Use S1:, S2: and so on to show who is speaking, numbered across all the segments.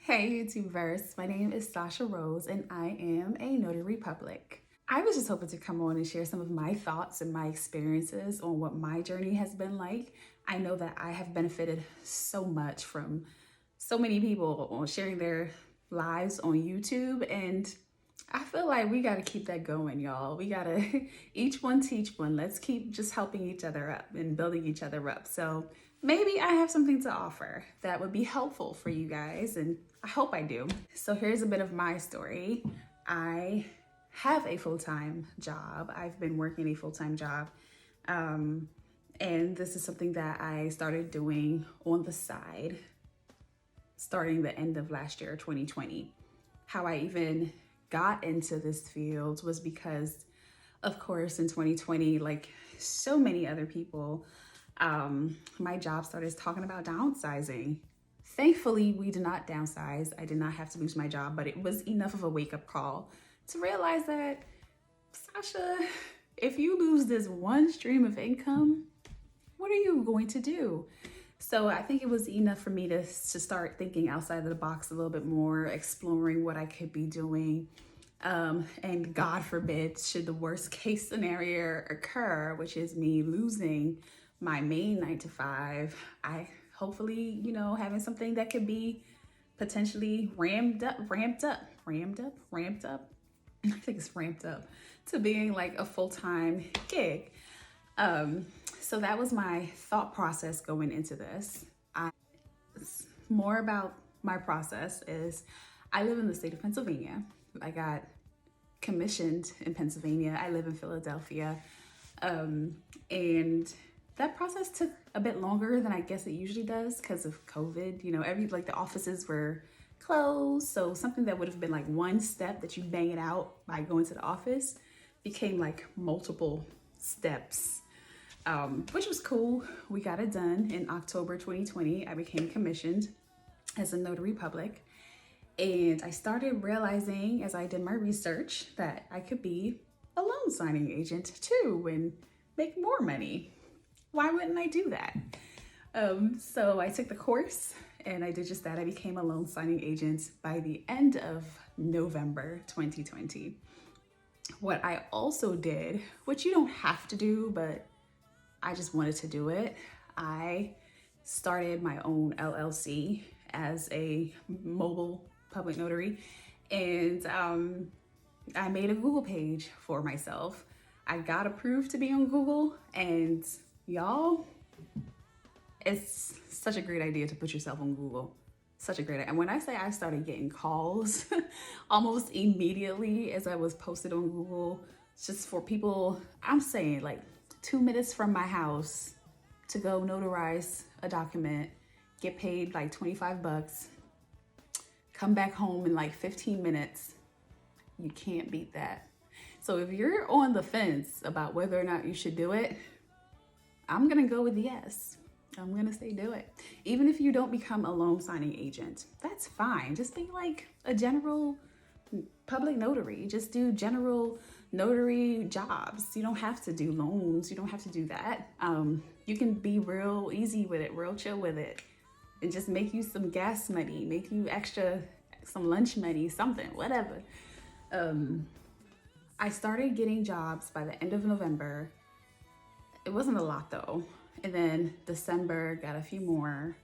S1: Hey YouTubeverse, my name is Sasha Rose and I am a Notary Public. I was just hoping to come on and share some of my thoughts and my experiences on what my journey has been like. I know that I have benefited so much from so many people on sharing their lives on YouTube, and I feel like we got to keep that going, y'all. We got to each one teach one. Let's keep just helping each other up and building each other up. So maybe I have something to offer that would be helpful for you guys, and I hope I do. So here's a bit of my story. I have a full-time job. I've been working a full-time job. And this is something that I started doing on the side starting the end of last year, 2020. How I even got into this field was because, of course, in 2020, like so many other people, my job started talking about downsizing. Thankfully, we did not downsize. I did not have to lose my job, but it was enough of a wake-up call to realize that, Sasha, if you lose this one stream of income, what are you going to do? So I think it was enough for me to start thinking outside of the box a little bit more, exploring what I could be doing. And God forbid, should the worst case scenario occur, which is me losing my main 9 to 5, I hopefully, having something that could be potentially ramped up. I think it's ramped up to being like a full-time gig. So that was my thought process going into this. More about my process is I live in the state of Pennsylvania. I got commissioned in Pennsylvania. I live in Philadelphia. And that process took a bit longer than I guess it usually does because of COVID. The offices were closed. So something that would have been like one step that you bang it out by going to the office became like multiple steps, which was cool. We got it done in October 2020. I became commissioned as a notary public. And I started realizing as I did my research that I could be a loan signing agent too and make more money. Why wouldn't I do that? So I took the course and I did just that. I became a loan signing agent by the end of November 2020. What I also did, which you don't have to do, but I just wanted to do it, I started my own LLC as a mobile public notary, and I made a Google page for myself. I got approved to be on Google, and y'all, it's such a great idea to put yourself on Google. Such a great idea. And when I say I started getting calls almost immediately as I was posted on Google, just for people, I'm saying like 2 minutes from my house to go notarize a document, get paid like 25 bucks, come back home in like 15 minutes. You can't beat that. So if you're on the fence about whether or not you should do it, I'm gonna go with yes. I'm gonna say do it. Even if you don't become a loan signing agent, that's fine. Just be like a general public notary. Just do general notary jobs. You don't have to do loans. You don't have to do that. You can be real easy with it, real chill with it, and just make you some gas money, make you some lunch money, something, whatever. I started getting jobs by the end of November. It wasn't a lot though. And then December got a few more.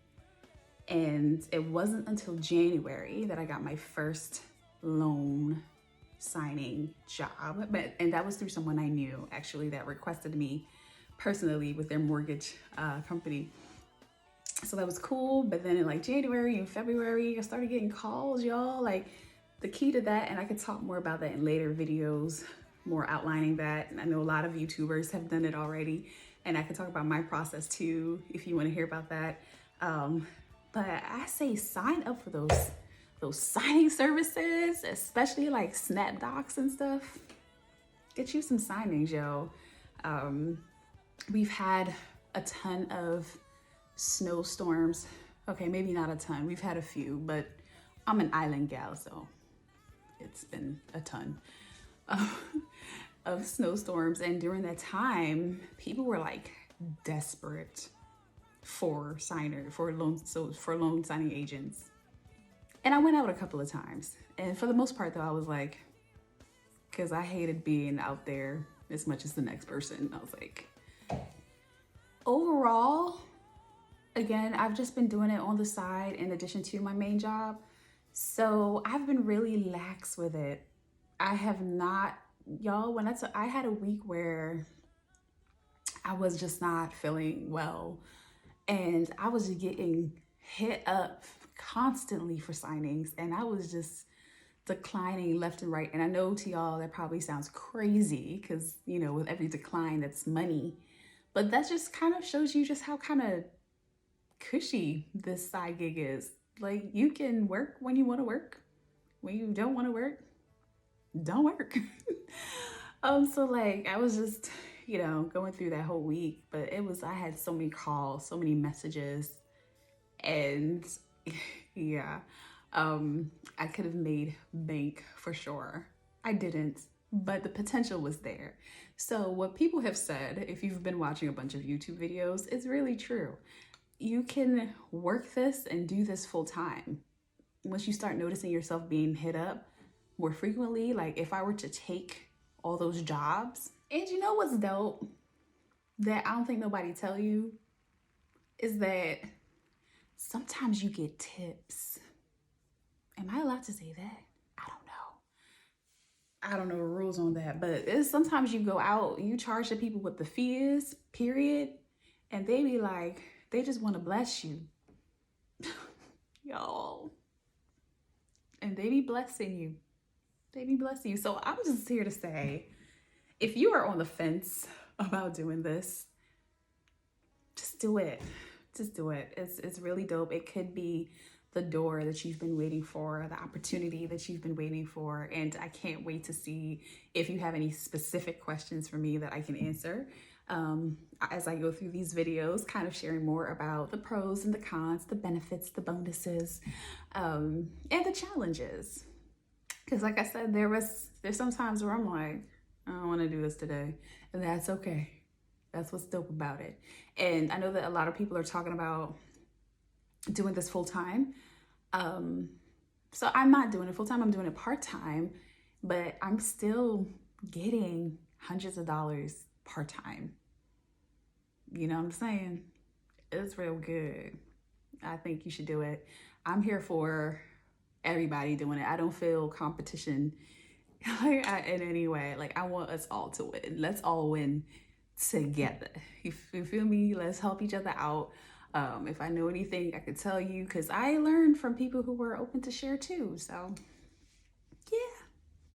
S1: And it wasn't until January that I got my first loan signing job. And that was through someone I knew actually that requested me personally with their mortgage company. So that was cool. But then in like January and February, I started getting calls, y'all. Like the key to that, and I could talk more about that in later videos, more outlining that. And I know a lot of YouTubers have done it already. And I can talk about my process too, if you want to hear about that. But I say sign up for those signing services, especially like SnapDocs and stuff. Get you some signings, yo. We've had a ton of snowstorms. Okay, maybe not a ton. We've had a few, but I'm an island gal, so it's been a ton of snowstorms. And during that time, people were like desperate for loan signing agents. And I went out a couple of times. And for the most part, though, I was like, because I hated being out there as much as the next person. I was like, overall, again, I've just been doing it on the side in addition to my main job. So I've been really lax with it. I have not, y'all, I had a week where I was just not feeling well. And I was just getting hit up constantly for signings. And I was just declining left and right. And I know to y'all that probably sounds crazy because, you know, with every decline, that's money. But that just kind of shows you just how kind of cushy this side gig is. Like, you can work when you want to work. When you don't want to work, don't work. So like I was just, you know, going through that whole week, but I had so many calls, so many messages, and yeah, I could have made bank for sure. I didn't, but the potential was there. So what people have said, if you've been watching a bunch of YouTube videos, it's really true. You can work this and do this full time. Once you start noticing yourself being hit up more frequently, like if I were to take all those jobs, and you know what's dope that I don't think nobody tell you is that sometimes you get tips. Am I allowed to say that? I don't know the rules on that, but it's sometimes you go out, you charge the people what the fee is, period, and they be like, they just want to bless you. Y'all. And they be blessing you. They be blessing you. So I'm just here to say, if you are on the fence about doing this, just do it. Just do it. It's really dope. It could be the door that you've been waiting for, the opportunity that you've been waiting for. And I can't wait to see if you have any specific questions for me that I can answer as I go through these videos, kind of sharing more about the pros and the cons, the benefits, the bonuses, and the challenges. Because like I said, there's some times where I'm like, I don't want to do this today. And that's okay. That's what's dope about it. And I know that a lot of people are talking about doing this full time. So I'm not doing it full time. I'm doing it part time, but I'm still getting hundreds of dollars part time. You know what I'm saying? It's real good. I think you should do it. I'm here for everybody doing it. I don't feel competition in any way. Like, I want us all to win. Let's all win together. You feel me? Let's help each other out. If I know anything, I could tell you, because I learned from people who were open to share too. So